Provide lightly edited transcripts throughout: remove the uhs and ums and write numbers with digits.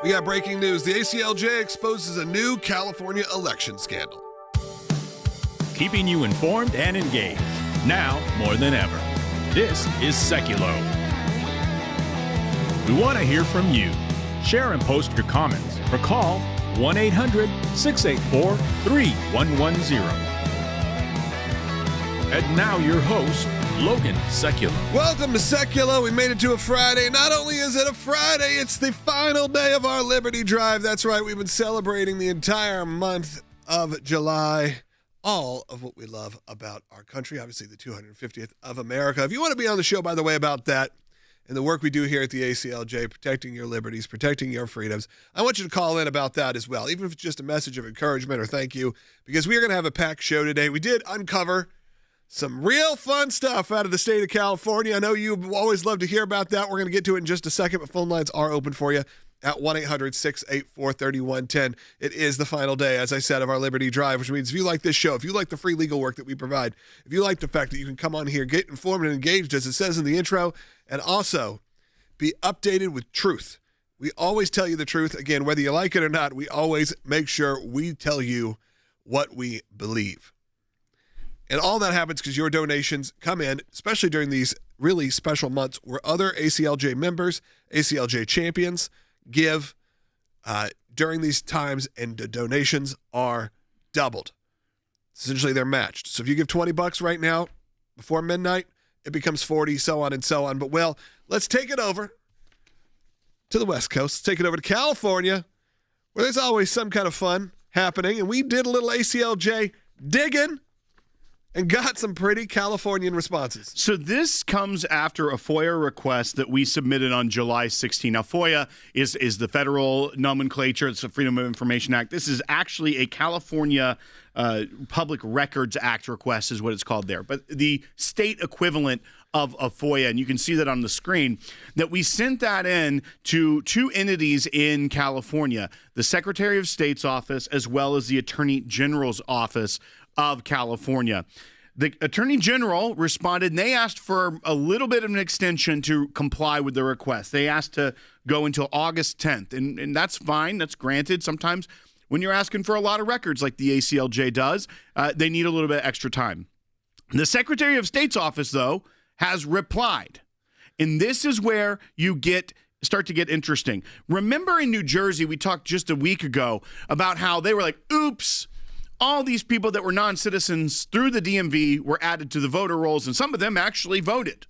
We got breaking news. The ACLJ exposes a new California election scandal. Keeping you informed and engaged, now more than ever. This is Sekulow. We want to hear from you. Share and post your comments or call 1-800-684-3110. And now your host, Logan Sekulow. Welcome to Sekulow. We made it to a Friday. Not only is it a Friday, it's the final day of our Liberty Drive. That's right, we've been celebrating the entire month of July. All of what we love about our country, obviously the 250th of America. If you want to be on the show, by the way, about that and the work we do here at the ACLJ, protecting your liberties, protecting your freedoms, I want you to call in about that as well, even if it's just a message of encouragement or thank you, because we are going to have a packed show today. We did uncover some real fun stuff out of the state of California. I know you always love to hear about that. We're going to get to it in just a second, but phone lines are open for you at 1-800-684-3110. It is the final day, as I said, of our Liberty Drive, which means if you like this show, if you like the free legal work that we provide, if you like the fact that you can come on here, get informed and engaged, as it says in the intro, and also be updated with truth. We always tell you the truth. Again, whether you like it or not, we always make sure we tell you what we believe. And all that happens because your donations come in, especially during these really special months where other ACLJ members, ACLJ champions, give during these times, and the donations are doubled. Essentially, they're matched. So if you give $20 right now before midnight, it becomes $40, so on and so on. But, well, let's take it over to the West Coast. Let's take it over to California, where there's always some kind of fun happening. And we did a little ACLJ digging and got some pretty Californian responses. So this comes after a FOIA request that we submitted on July 16. Now, FOIA is the federal nomenclature. It's the Freedom of Information Act. This is actually a California Public Records Act request is what it's called there. But the state equivalent of a FOIA, and you can see that on the screen, that we sent that in to two entities in California, the Secretary of State's office as well as the Attorney General's office of California. The Attorney General responded, and they asked for a little bit of an extension to comply with the request. They asked to go until August 10th, and that's fine. That's granted. Sometimes when you're asking for a lot of records like the ACLJ does, they need a little bit extra time. The Secretary of State's office, though, has replied, and this is where you start to get interesting. Remember in New Jersey, we talked just a week ago about how they were like, oops, all these people that were non-citizens through the DMV were added to the voter rolls, and some of them actually voted.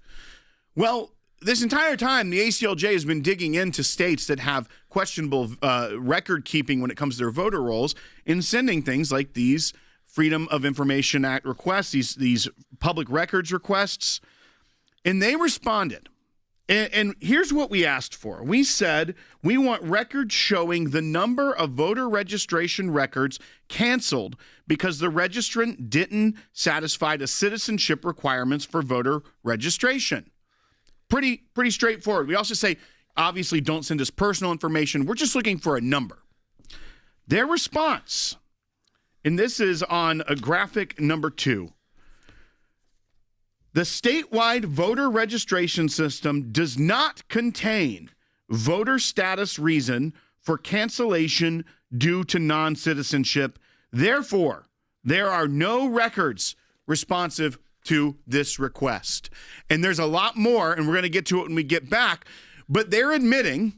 Well, this entire time, the ACLJ has been digging into states that have questionable record keeping when it comes to their voter rolls and sending things like these Freedom of Information Act requests, these public records requests, and they responded. And here's what we asked for. We said we want records showing the number of voter registration records canceled because the registrant didn't satisfy the citizenship requirements for voter registration. Pretty straightforward. We also say, obviously, don't send us personal information. We're just looking for a number. Their response, and this is on a graphic number 2. The statewide voter registration system does not contain voter status reason for cancellation due to non-citizenship. Therefore, there are no records responsive to this request. And there's a lot more, and we're going to get to it when we get back, but they're admitting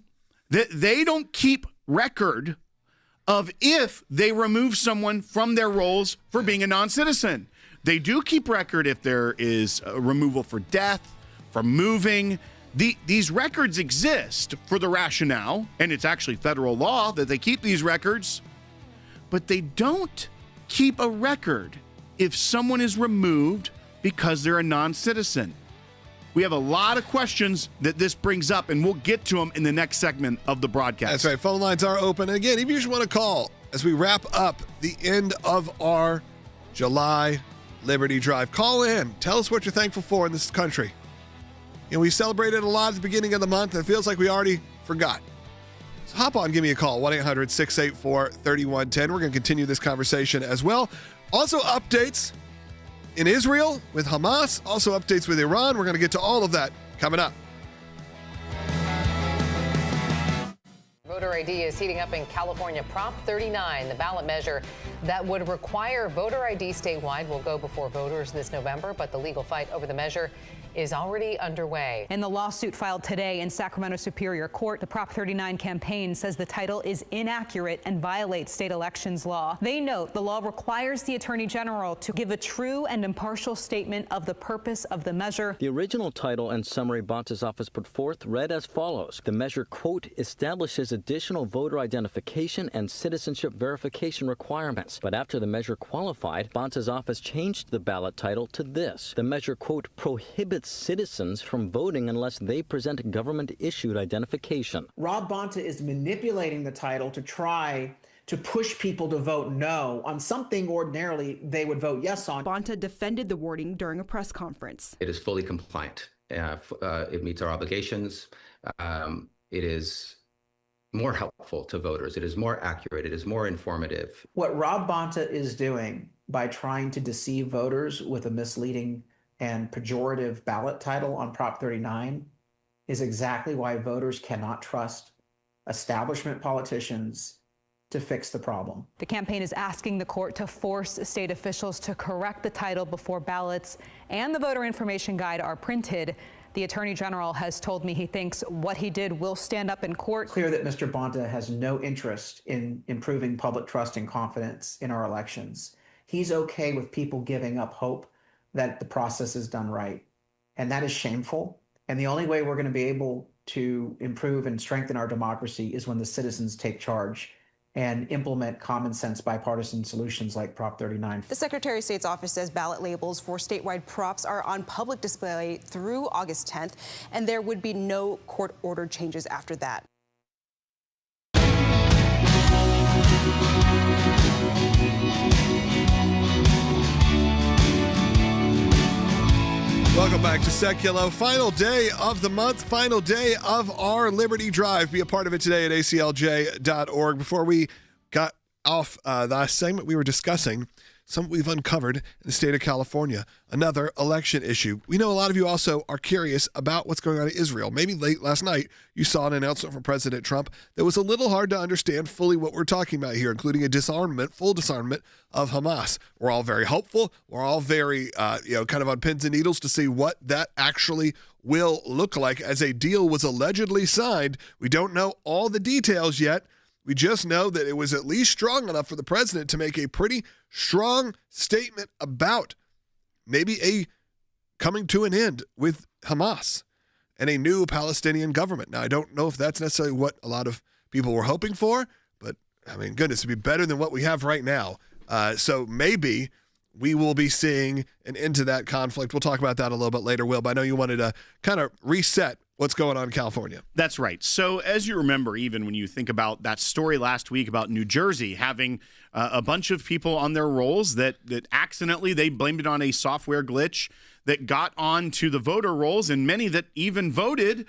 that they don't keep record of if they remove someone from their roles for being a non-citizen. They do keep record if there is a removal for death, for moving. These records exist for the rationale, and it's actually federal law that they keep these records, but they don't keep a record if someone is removed because they're a non-citizen. We have a lot of questions that this brings up, and we'll get to them in the next segment of the broadcast. That's right. Phone lines are open. And again, if you just want to call as we wrap up the end of our July Liberty Drive, call in. Tell us what you're thankful for in this country. You know, we celebrated a lot at the beginning of the month, and it feels like we already forgot. So hop on, give me a call, 1-800-684-3110. We're going to continue this conversation as well. Also updates in Israel with Hamas, also updates with Iran. We're going to get to all of that coming up. Voter ID is heating up in California. Prop 39, the ballot measure that would require voter ID statewide, will go before voters this November, but the legal fight over the measure is already underway. In the lawsuit filed today in Sacramento Superior Court, the Prop 39 campaign says the title is inaccurate and violates state elections law. They note the law requires the Attorney General to give a true and impartial statement of the purpose of the measure. The original title and summary Bonta's office put forth read as follows. The measure, quote, establishes additional voter identification and citizenship verification requirements. But after the measure qualified, Bonta's office changed the ballot title to this. The measure, quote, prohibits citizens from voting unless they present government-issued identification. Rob Bonta is manipulating the title to try to push people to vote no on something ordinarily they would vote yes on. Bonta defended the wording during a press conference. It is fully compliant. It meets our obligations. It is more helpful to voters. It is more accurate. It is more informative. What Rob Bonta is doing by trying to deceive voters with a misleading and pejorative ballot title on Prop 39 is exactly why voters cannot trust establishment politicians to fix the problem. The campaign is asking the court to force state officials to correct the title before ballots and the voter information guide are printed. The Attorney General has told me he thinks what he did will stand up in court. It's clear that Mr. Bonta has no interest in improving public trust and confidence in our elections. He's okay with people giving up hope that the process is done right. And that is shameful. And the only way we're going to be able to improve and strengthen our democracy is when the citizens take charge and implement common sense bipartisan solutions like Prop 39. The Secretary of State's office says ballot labels for statewide props are on public display through August 10th, and there would be no court-ordered changes after that. Welcome back to Sekulow. Final day of the month, final day of our Liberty Drive. Be a part of it today at ACLJ.org. Before we got off last segment, we were discussing something we've uncovered in the state of California, another election issue. We know a lot of you also are curious about what's going on in Israel. Maybe late last night you saw an announcement from President Trump that was a little hard to understand fully what we're talking about here, including a disarmament, full disarmament of Hamas. We're all very hopeful. We're all very, kind of on pins and needles to see what that actually will look like as a deal was allegedly signed. We don't know all the details yet. We just know that it was at least strong enough for the president to make a pretty strong statement about maybe a coming to an end with Hamas and a new Palestinian government. Now, I don't know if that's necessarily what a lot of people were hoping for, but I mean, goodness, it'd be better than what we have right now. So maybe we will be seeing an end to that conflict. We'll talk about that a little bit later, Will, but I know you wanted to kind of reset what's going on in California. That's right. So as you remember, even when you think about that story last week about New Jersey having a bunch of people on their rolls that accidentally, they blamed it on a software glitch that got onto the voter rolls, and many that even voted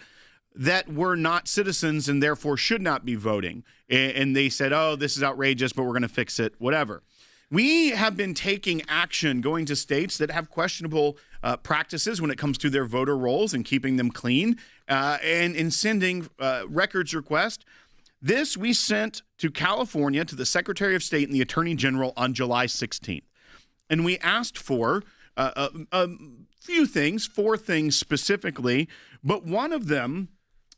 that were not citizens and therefore should not be voting. And they said, oh, this is outrageous, but we're going to fix it, whatever. We have been taking action going to states that have questionable practices when it comes to their voter rolls and keeping them clean and in sending records requests. This we sent to California to the Secretary of State and the Attorney General on July 16th. And we asked for a few things, 4 things specifically, but one of them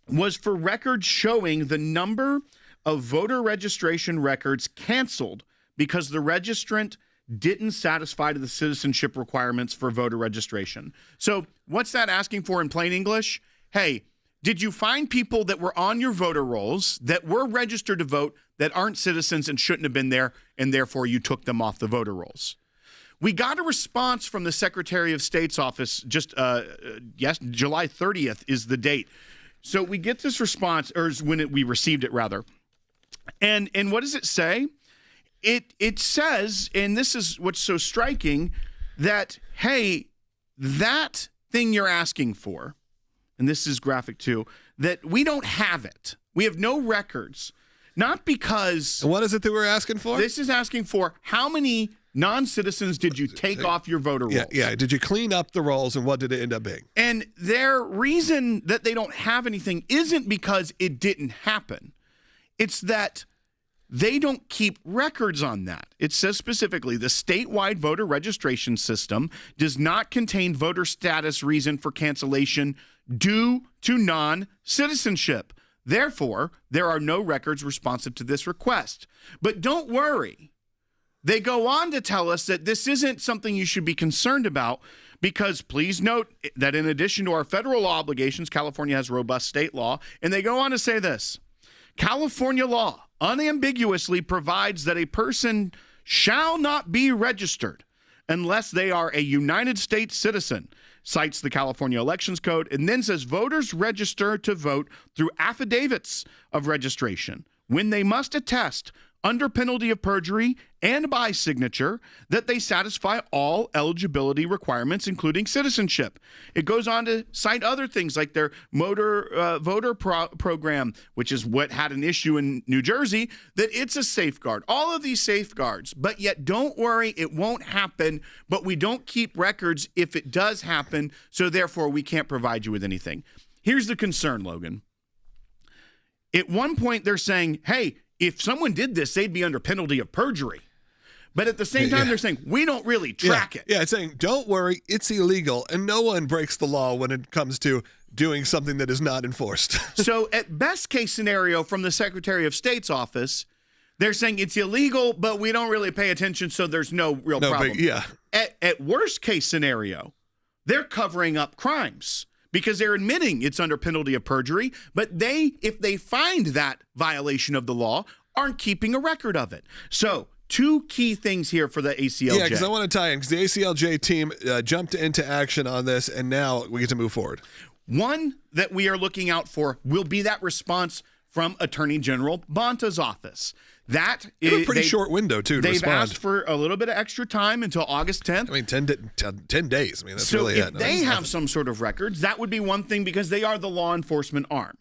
was for records showing the number of voter registration records canceled because the registrant didn't satisfy the citizenship requirements for voter registration. So what's that asking for in plain English? Hey, did you find people that were on your voter rolls that were registered to vote that aren't citizens and shouldn't have been there, and therefore you took them off the voter rolls? We got a response from the Secretary of State's office just, July 30th is the date. So we get this response, or when we received it, rather. And what does it say? It says, and this is what's so striking, that, hey, that thing you're asking for, and this is graphic too, that we don't have it. We have no records. Not because... And what is it that we're asking for? This is asking for how many non-citizens did you take off your voter rolls? Yeah. Did you clean up the rolls, and what did it end up being? And their reason that they don't have anything isn't because it didn't happen. It's that they don't keep records on that. It says specifically, the statewide voter registration system does not contain voter status reason for cancellation due to non-citizenship. Therefore, there are no records responsive to this request. But don't worry. They go on to tell us that this isn't something you should be concerned about because please note that in addition to our federal law obligations, California has robust state law. And they go on to say this: California law unambiguously provides that a person shall not be registered unless they are a United States citizen, cites the California Elections Code, and then says voters register to vote through affidavits of registration when they must attest under penalty of perjury and by signature that they satisfy all eligibility requirements, including citizenship. It goes on to cite other things like their voter program, which is what had an issue in New Jersey, that it's a safeguard. All of these safeguards, but yet don't worry, it won't happen, but we don't keep records if it does happen, so therefore we can't provide you with anything. Here's the concern, Logan. At one point they're saying, hey, if someone did this, they'd be under penalty of perjury. But at the same time, they're saying, we don't really track it. Yeah, it's saying, don't worry, it's illegal, and no one breaks the law when it comes to doing something that is not enforced. So at best case scenario from the Secretary of State's office, they're saying it's illegal, but we don't really pay attention, so there's no real problem. At worst case scenario, they're covering up crimes, because they're admitting it's under penalty of perjury, but they, if they find that violation of the law, aren't keeping a record of it. So, two key things here for the ACLJ. Yeah, because I want to tie in, because the ACLJ team jumped into action on this, and now we get to move forward. One that we are looking out for will be that response from Attorney General Bonta's office. That is a pretty short window, too, to respond. They've asked for a little bit of extra time until August 10th. I mean, 10 days. I mean, that's so really if it. No, they have some sort of records, that would be one thing because they are the law enforcement arm.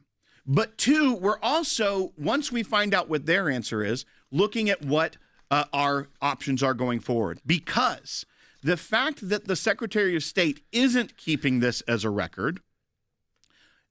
But two, we're also, once we find out what their answer is, looking at what our options are going forward. Because the fact that the Secretary of State isn't keeping this as a record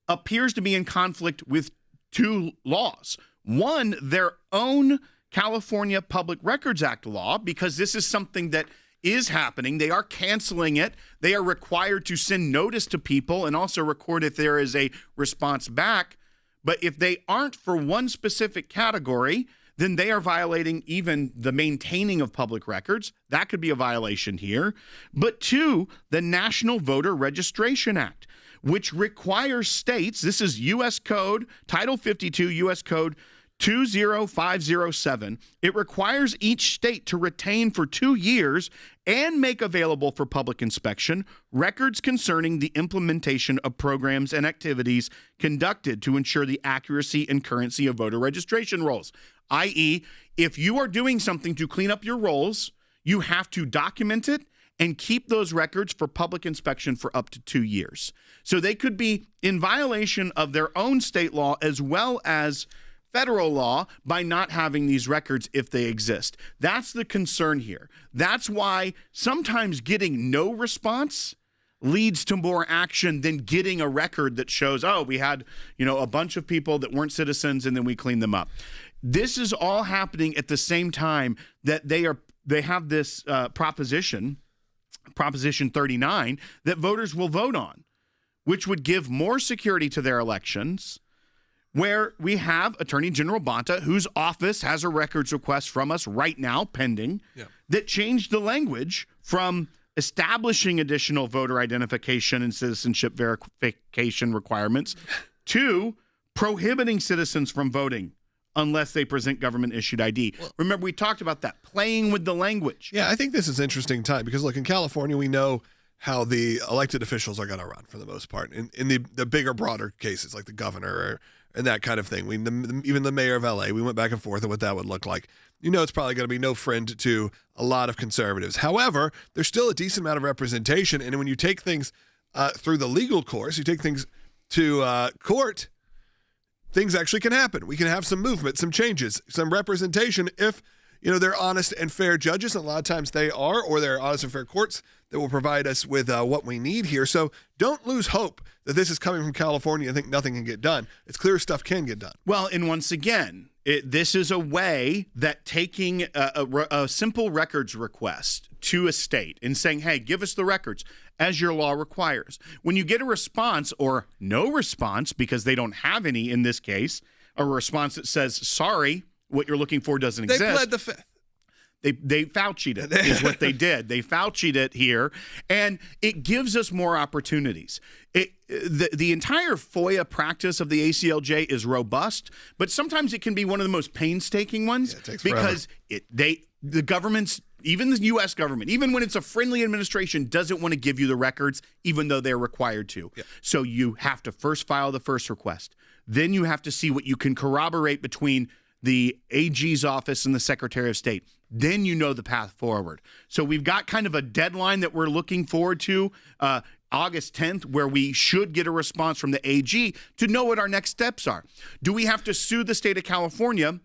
appears to be in conflict with two laws. One, their own California Public Records Act law, because this is something that is happening. They are canceling it. They are required to send notice to people and also record if there is a response back. But if they aren't for one specific category, then they are violating even the maintaining of public records. That could be a violation here. But two, the National Voter Registration Act, which requires states, this is U.S. Code, Title 52, U.S. Code 20507. It requires each state to retain for 2 years and make available for public inspection records concerning the implementation of programs and activities conducted to ensure the accuracy and currency of voter registration rolls. I.e., if you are doing something to clean up your rolls, you have to document it and keep those records for public inspection for up to 2 years. So they could be in violation of their own state law as well as federal law by not having these records if they exist. That's the concern here. That's why sometimes getting no response leads to more action than getting a record that shows, oh, we had, a bunch of people that weren't citizens and then we cleaned them up. This is all happening at the same time that they have this Proposition 39 that voters will vote on, which would give more security to their elections, where we have Attorney General Bonta, whose office has a records request from us right now pending, that changed the language from establishing additional voter identification and citizenship verification requirements to prohibiting citizens from voting unless they present government-issued ID. Remember, we talked about that, playing with the language. Yeah, I think this is an interesting time because, look, in California, we know how the elected officials are going to run for the most part. In the bigger, broader cases, like the governor and that kind of thing. Even the mayor of L.A., we went back and forth on what that would look like. It's probably going to be no friend to a lot of conservatives. However, there's still a decent amount of representation, and when you take things through the legal course, you take things to court, things actually can happen. We can have some movement, some changes, some representation if they're honest and fair judges, and a lot of times they are, or they're honest and fair courts that will provide us with what we need here. So don't lose hope that this is coming from California and think nothing can get done. It's clear stuff can get done. Well, and once again, this is a way that taking a simple records request to a state and saying, hey, give us the records as your law requires. When you get a response or no response, because they don't have any in this case, a response that says, sorry, what you're looking for doesn't exist. They pled the fifth. They Fauci'd it, is what they did. They Fauci'd it here, and it gives us more opportunities. The entire FOIA practice of the ACLJ is robust, but sometimes it can be one of the most painstaking ones because the government's, even the U.S. government, even when it's a friendly administration, doesn't want to give you the records, even though they're required to. Yeah. So you have to first file the first request. Then you have to see what you can corroborate between the AG's office and the Secretary of State. Then you know the path forward. So we've got kind of a deadline that we're looking forward to, August 10th, where we should get a response from the AG to know what our next steps are. Do we have to sue the state of California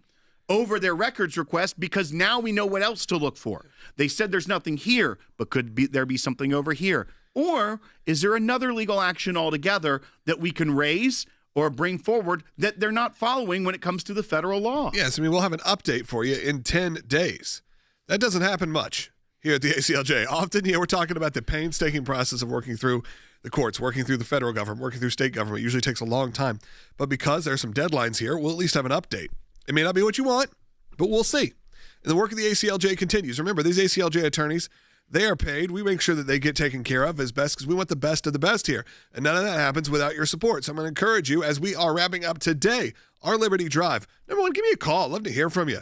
over their records request because now we know what else to look for? They said there's nothing here, but there be something over here? Or is there another legal action altogether that we can raise or bring forward that they're not following when it comes to the federal law? Yes, I mean, we'll have an update for you in 10 days. That doesn't happen much here at the ACLJ. Often, we're talking about the painstaking process of working through the courts, working through the federal government, working through state government. It usually takes a long time. But because there's some deadlines here, we'll at least have an update. It may not be what you want, but we'll see. And the work of the ACLJ continues. Remember, these ACLJ attorneys, they are paid. We make sure that they get taken care of as best because we want the best of the best here. And none of that happens without your support. So I'm going to encourage you as we are wrapping up today, our Liberty Drive. Number one, give me a call. I'd love to hear from you.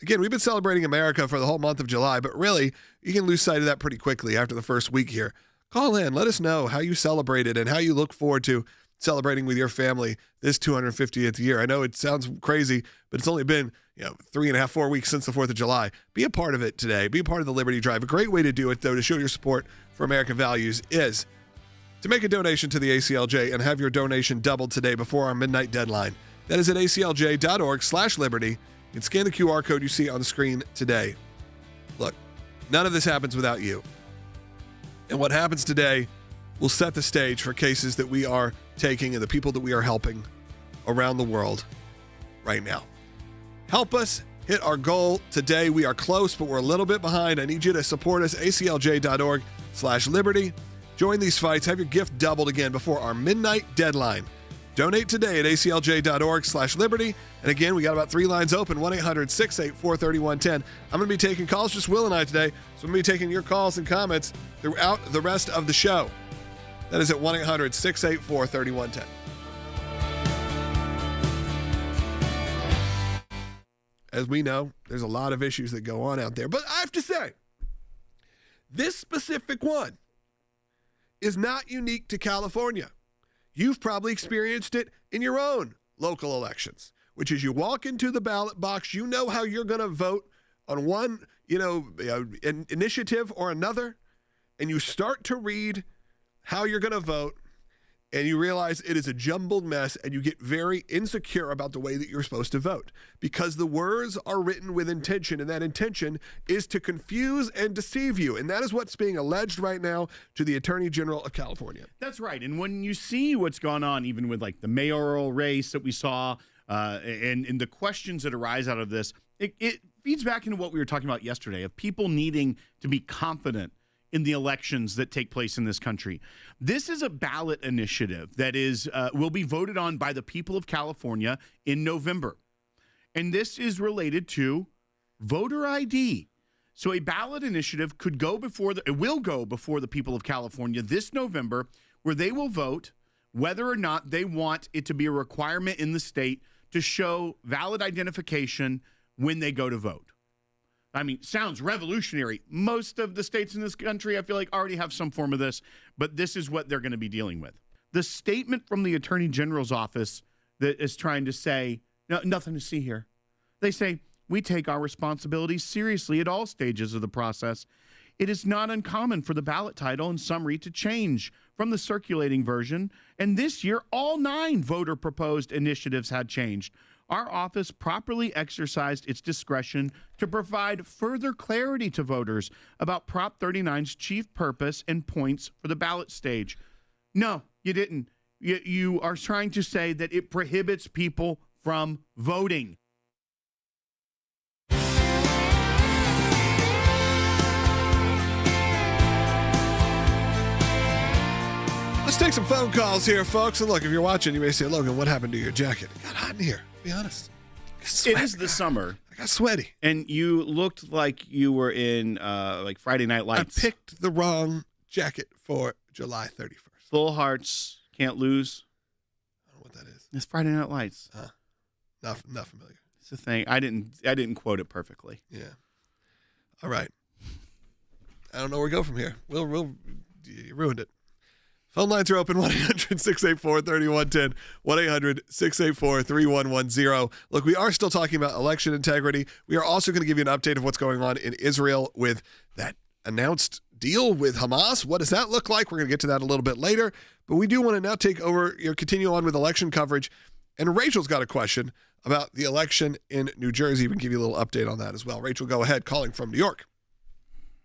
Again, we've been celebrating America for the whole month of July, but really, you can lose sight of that pretty quickly after the first week here. Call in. Let us know how you celebrated and how you look forward to celebrating with your family this 250th year. I know it sounds crazy, but it's only been 3.5, 4 weeks since the 4th of July. Be a part of it today. Be a part of the Liberty Drive. A great way to do it, though, to show your support for American values is to make a donation to the ACLJ and have your donation doubled today before our midnight deadline. That is at aclj.org/liberty. You can scan the QR code you see on the screen today. Look, none of this happens without you. And what happens today will set the stage for cases that we are taking and the people that we are helping around the world right now. Help us hit our goal today. We are close, but we're a little bit behind. I need you to support us, aclj.org/liberty. Join these fights. Have your gift doubled again before our midnight deadline. Donate today at aclj.org/liberty. And again, we got about 3 lines open, 1-800-684-3110. I'm going to be taking calls, just Will and I today. So I'm going to be taking your calls and comments throughout the rest of the show. That is at 1-800-684-3110. As we know, there's a lot of issues that go on out there. But I have to say, this specific one is not unique to California. You've probably experienced it in your own local elections, which is you walk into the ballot box, you know how you're going to vote on one, an initiative or another, and you start to read how you're going to vote, and you realize it is a jumbled mess, and you get very insecure about the way that you're supposed to vote because the words are written with intention, and that intention is to confuse and deceive you. And that is what's being alleged right now to the Attorney General of California. That's right. And when you see what's gone on, even with like the mayoral race that we saw and the questions that arise out of this, it feeds back into what we were talking about yesterday of people needing to be confident in the elections that take place in this country. This is a ballot initiative that will be voted on by the people of California in November. And this is related to voter ID. So a ballot initiative it will go before the people of California this November, where they will vote whether or not they want it to be a requirement in the state to show valid identification when they go to vote. I mean, sounds revolutionary. Most of the states in this country, I feel like, already have some form of this, but this is what they're going to be dealing with. The statement from the Attorney General's office that is trying to say, no, nothing to see here. They say, we take our responsibilities seriously at all stages of the process. It is not uncommon for the ballot title and summary to change from the circulating version, and this year, all 9 voter-proposed initiatives had changed. our office properly exercised its discretion to provide further clarity to voters about Prop 39's chief purpose and points for the ballot stage. No, you didn't. You are trying to say that it prohibits people from voting. Let's take some phone calls here, folks. And look, if you're watching, you may say, Logan, what happened to your jacket? It got hot in here, to be honest. It is the summer. I got sweaty. And you looked like you were in like Friday Night Lights. I picked the wrong jacket for July 31st. Full Hearts, Can't Lose. I don't know what that is. It's Friday Night Lights. Not familiar. It's the thing. I didn't quote it perfectly. Yeah. All right. I don't know where we go from here. You ruined it. Phone lines are open, 1-800-684-3110, 1-800-684-3110. Look, we are still talking about election integrity. We are also going to give you an update of what's going on in Israel with that announced deal with Hamas. What does that look like? We're going to get to that a little bit later. But we do want to now take over, continue on with election coverage. And Rachel's got a question about the election in New Jersey. We can give you a little update on that as well. Rachel, go ahead, calling from New York.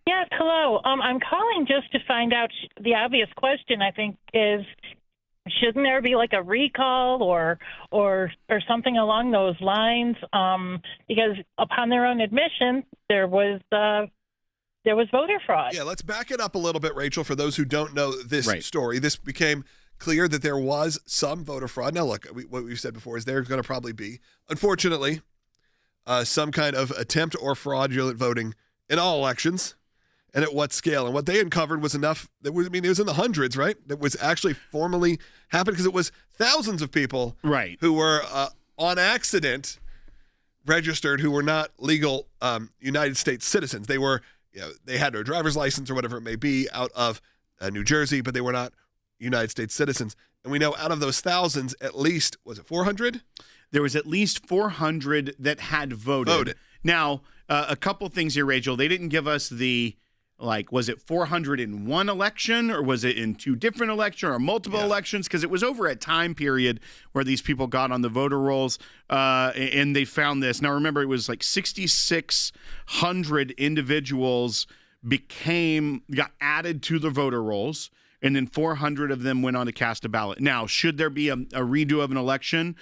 Yes, hello. I'm calling just to find out the obvious question, I think, is shouldn't there be like a recall or something along those lines? Because upon their own admission, there was voter fraud. Yeah, let's back it up a little bit, Rachel, for those who don't know this story. This became clear that there was some voter fraud. Now, look, what we've said before is there's going to probably be, unfortunately, some kind of attempt or fraudulent voting in all elections. And at what scale? And what they uncovered was enough. It was in the hundreds, right? That was actually formally happened because it was thousands of people who were on accident registered who were not legal United States citizens. They were, they had their driver's license or whatever it may be out of New Jersey, but they were not United States citizens. And we know out of those thousands, at least, was it 400? There was at least 400 that had voted. Now, a couple things here, Rachel. They didn't give us was it 401 election or was it in two different elections or multiple elections? Because it was over a time period where these people got on the voter rolls and they found this. Now, remember, it was like 6,600 individuals got added to the voter rolls, and then 400 of them went on to cast a ballot. Now, should there be a redo of an election?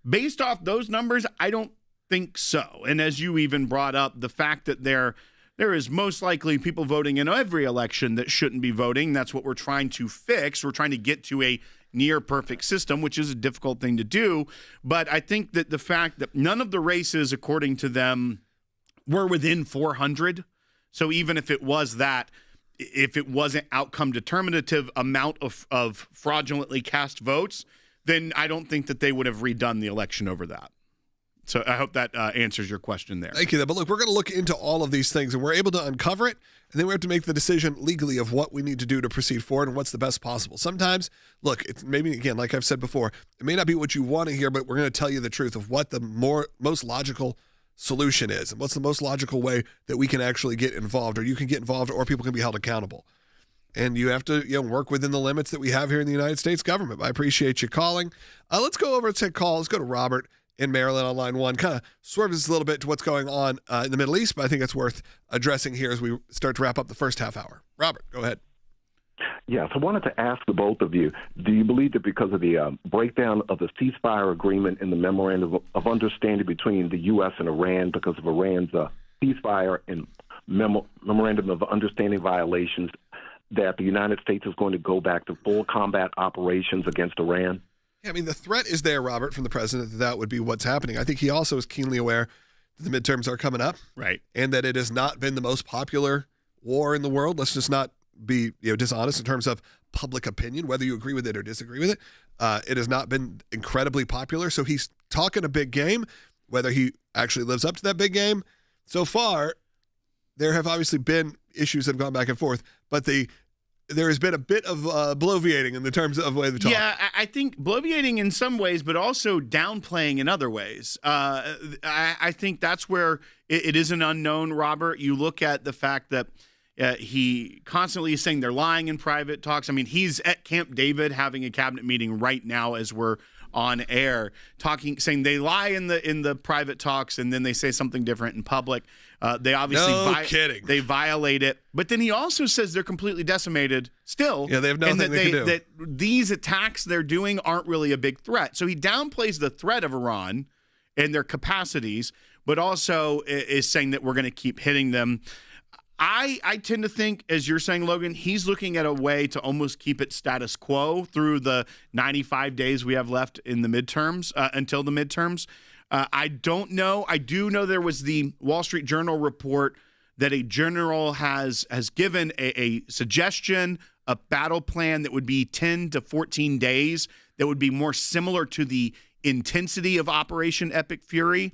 Based off those numbers, I don't think so. And as you even brought up, the fact that there is most likely people voting in every election that shouldn't be voting. That's what we're trying to fix. We're trying to get to a near perfect system, which is a difficult thing to do. But I think that the fact that none of the races, according to them, were within 400. So even if it was that, if it wasn't outcome determinative amount of fraudulently cast votes, then I don't think that they would have redone the election over that. So I hope that answers your question there. Thank you. But look, we're going to look into all of these things, and we're able to uncover it, and then we have to make the decision legally of what we need to do to proceed forward and what's the best possible. Sometimes, look, it's maybe, again, like I've said before, it may not be what you want to hear, but we're going to tell you the truth of what the most logical solution is and what's the most logical way that we can actually get involved, or you can get involved, or people can be held accountable. And you have to work within the limits that we have here in the United States government. I appreciate you calling. Let's go over and take calls. Let's go to Robert in Maryland on line one. Kind of swerves us a little bit to what's going on in the Middle East, but I think it's worth addressing here as we start to wrap up the first half hour. Robert, go ahead. Yes, I wanted to ask the both of you, do you believe that because of the breakdown of the ceasefire agreement and the memorandum of understanding between the U.S. and Iran, because of Iran's ceasefire and memorandum of understanding violations, that the United States is going to go back to full combat operations against Iran? Yeah, I mean, the threat is there, Robert, from the president, that would be what's happening. I think he also is keenly aware that the midterms are coming up. Right. And that it has not been the most popular war in the world. Let's just not be dishonest in terms of public opinion, whether you agree with it or disagree with it. It has not been incredibly popular. So he's talking a big game. Whether he actually lives up to that big game, so far, there have obviously been issues that have gone back and forth, but there has been a bit of bloviating in the terms of the way they talk. Yeah, I think bloviating in some ways, but also downplaying in other ways. I think that's where it is an unknown, Robert. You look at the fact that he constantly is saying they're lying in private talks. I mean, he's at Camp David having a cabinet meeting right now as we're on air, saying they lie in the private talks and then they say something different in public. They obviously they violate it. But then he also says they're completely decimated still. Yeah, they have nothing and they can do. That these attacks they're doing aren't really a big threat. So he downplays the threat of Iran and their capacities, but also is saying that we're going to keep hitting them. I tend to think, as you're saying, Logan, he's looking at a way to almost keep it status quo through the 95 days we have left in the midterms, until the midterms. I don't know. I do know there was the Wall Street Journal report that a general has given a suggestion, a battle plan that would be 10 to 14 days that would be more similar to the intensity of Operation Epic Fury.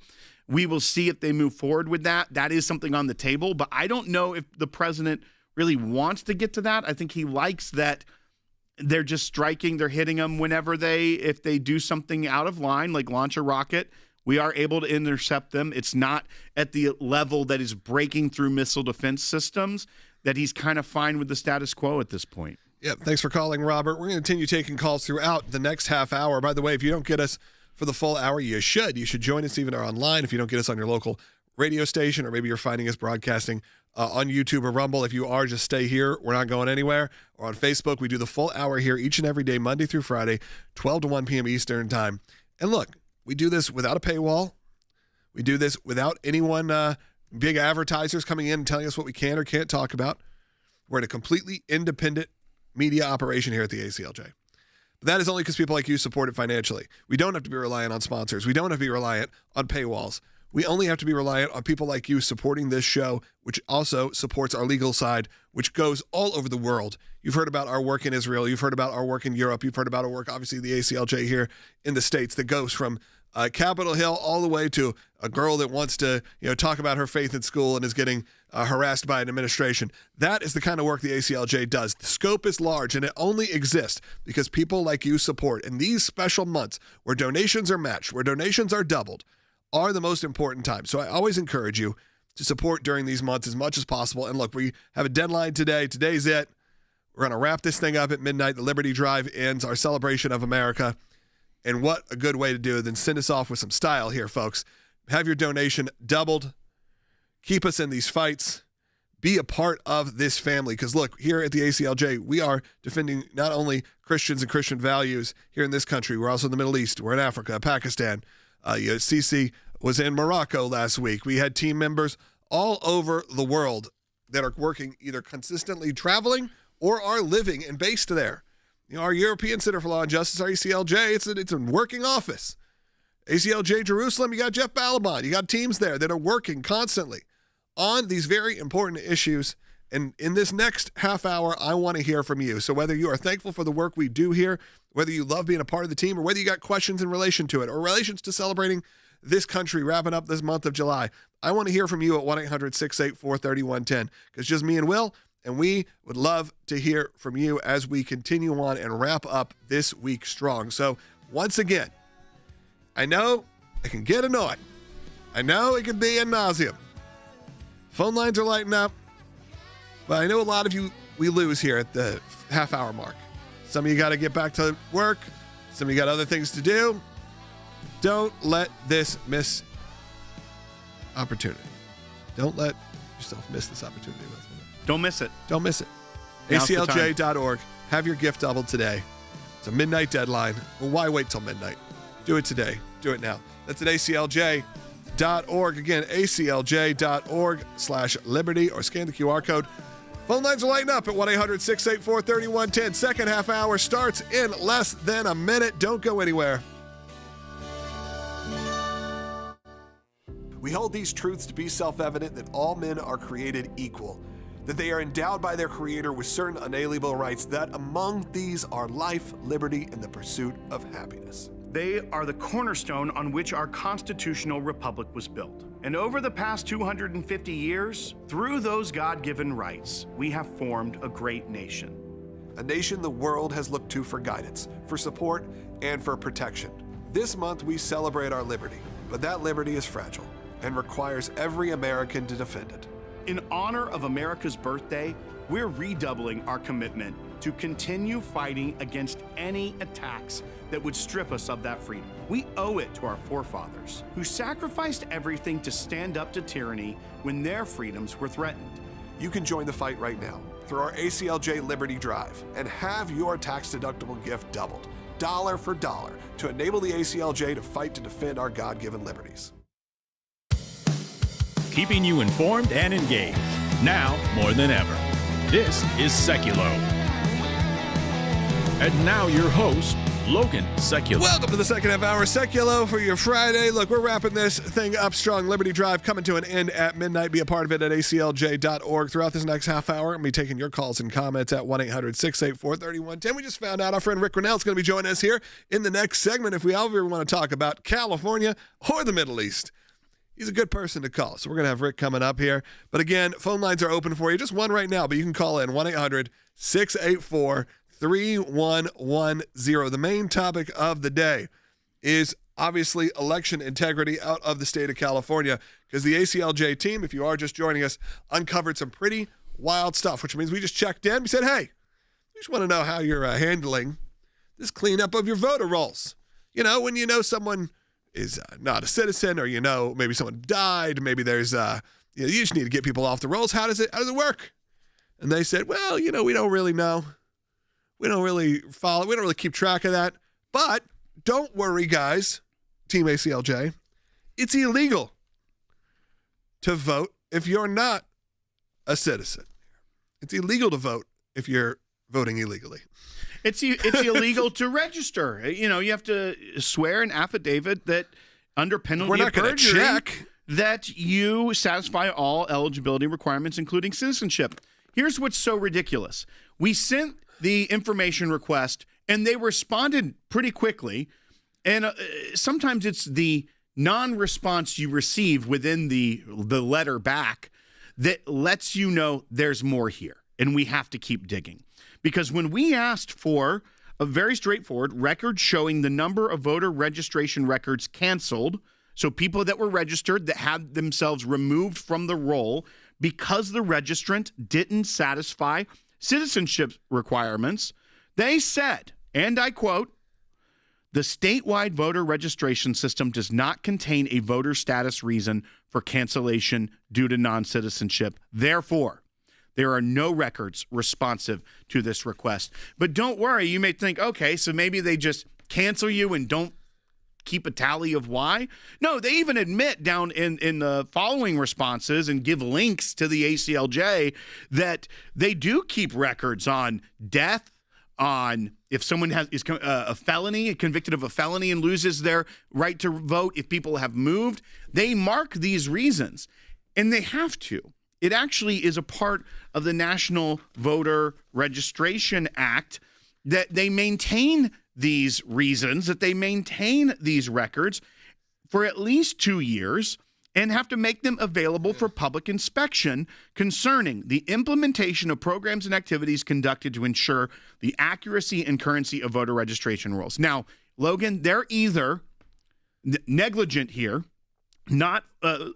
We will see if they move forward with that. That is something on the table, but I don't know if the president really wants to get to that. I think he likes that they're just striking, they're hitting them whenever if they do something out of line, like launch a rocket. We are able to intercept them. It's not at the level that is breaking through missile defense systems, that he's kind of fine with the status quo at this point. Yeah, thanks for calling, Robert. We're going to continue taking calls throughout the next half hour. By the way, if you don't get us for the full hour, you should. You should join us even online if you don't get us on your local radio station, or maybe you're finding us broadcasting on YouTube or Rumble. If you are, just stay here. We're not going anywhere. Or on Facebook, we do the full hour here each and every day, Monday through Friday, 12 to 1 p.m. Eastern time. And look, we do this without a paywall. We do this without anyone, big advertisers coming in and telling us what we can or can't talk about. We're in a completely independent media operation here at the ACLJ. But that is only because people like you support it financially. We don't have to be reliant on sponsors. We don't have to be reliant on paywalls. We only have to be reliant on people like you supporting this show, which also supports our legal side, which goes all over the world. You've heard about our work in Israel. You've heard about our work in Europe. You've heard about our work, obviously, the ACLJ here in the States, that goes from Capitol Hill all the way to a girl that wants to talk about her faith in school and is getting harassed by an administration. That is the kind of work the ACLJ does. The scope is large, and it only exists because people like you support. And these special months where donations are matched, where donations are doubled, are the most important times. So I always encourage you to support during these months as much as possible. And look, we have a deadline today. Today's it. We're going to wrap this thing up at midnight. The Liberty Drive ends, our celebration of America. And what a good way to do it than send us off with some style here, folks. Have your donation doubled. Keep us in these fights. Be a part of this family. Because look, here at the ACLJ, we are defending not only Christians and Christian values here in this country. We're also in the Middle East. We're in Africa, Pakistan. Sisi was in Morocco last week. We had team members all over the world that are working, either consistently traveling or are living and based there. Our European Center for Law and Justice, our ACLJ, it's a working office. ACLJ Jerusalem, you got Jeff Balaban. You got teams there that are working constantly on these very important issues. And in this next half hour, I want to hear from you. So whether you are thankful for the work we do here, whether you love being a part of the team, or whether you got questions in relation to it, or relations to celebrating this country wrapping up this month of July, I want to hear from you at 1-800-684-3110. Because just me and Will, and we would love to hear from you as we continue on and wrap up this week strong. So once again, I know it can get annoying. I know it can be ad nauseum. Phone lines are lighting up. But I know a lot of you, we lose here at the half hour mark. Some of you got to get back to work. Some of you got other things to do. Don't let this miss opportunity. Don't let yourself miss this opportunity. Don't miss it. Don't miss it. Now's the time. ACLJ.org. Have your gift doubled today. It's a midnight deadline. Well, why wait till midnight? Do it today. Do it now. That's at ACLJ.org. Again, ACLJ.org/liberty, or scan the QR code. Phone lines are lighting up at 1-800-684-3110. Second half hour starts in less than a minute. Don't go anywhere. We hold these truths to be self-evident, that all men are created equal, that they are endowed by their Creator with certain unalienable rights, that among these are life, liberty, and the pursuit of happiness. They are the cornerstone on which our constitutional republic was built. And over the past 250 years, through those God-given rights, we have formed a great nation. A nation the world has looked to for guidance, for support, and for protection. This month we celebrate our liberty, but that liberty is fragile and requires every American to defend it. In honor of America's birthday, we're redoubling our commitment to continue fighting against any attacks that would strip us of that freedom. We owe it to our forefathers who sacrificed everything to stand up to tyranny when their freedoms were threatened. You can join the fight right now through our ACLJ Liberty Drive and have your tax-deductible gift doubled, dollar for dollar, to enable the ACLJ to fight to defend our God-given liberties. Keeping you informed and engaged, now more than ever. This is Sekulow. And now your host, Logan Sekulow. Welcome to the second half hour, Sekulow, for your Friday. Look, we're wrapping this thing up strong. Liberty Drive coming to an end at midnight. Be a part of it at aclj.org. Throughout this next half hour, I'm going to be taking your calls and comments at 1-800-684-3110. We just found out our friend Rick Grenell is going to be joining us here in the next segment if we ever want to talk about California or the Middle East. He's a good person to call, so we're going to have Rick coming up here. But again, phone lines are open for you. Just one right now, but you can call in 1-800-684-3110. The main topic of the day is obviously election integrity out of the state of California, because the ACLJ team, if you are just joining us, uncovered some pretty wild stuff, which means we just checked in. We said, hey, we just want to know how you're handling this cleanup of your voter rolls. You know, when you know someone is not a citizen, or you know maybe someone died, maybe there's you just need to get people off the rolls. How does it work? And they said, well, we don't really know. We don't really follow. We don't really keep track of that. But don't worry, guys, Team ACLJ. It's illegal to vote if you're not a citizen. It's illegal to vote if you're voting illegally. It's illegal to register. You have to swear an affidavit that under penalty of perjury that you satisfy all eligibility requirements, including citizenship. Here's what's so ridiculous. We sent the information request, and they responded pretty quickly. And sometimes it's the non-response you receive within the letter back that lets you know there's more here, and we have to keep digging. Because when we asked for a very straightforward record showing the number of voter registration records canceled, so people that were registered that had themselves removed from the roll because the registrant didn't satisfy citizenship requirements, they said, and I quote, "The statewide voter registration system does not contain a voter status reason for cancellation due to non-citizenship. Therefore, there are no records responsive to this request." But don't worry, you may think, okay, so maybe they just cancel you and don't keep a tally of why. No, they even admit down in the following responses and give links to the ACLJ that they do keep records on death, on if someone is a felony, convicted of a felony and loses their right to vote, if people have moved. They mark these reasons, and they have to. It actually is a part of the National Voter Registration Act that they maintain these reasons, that they maintain these records for at least 2 years and have to make them available for public inspection concerning the implementation of programs and activities conducted to ensure the accuracy and currency of voter registration rolls. Now, Logan, they're either negligent here, not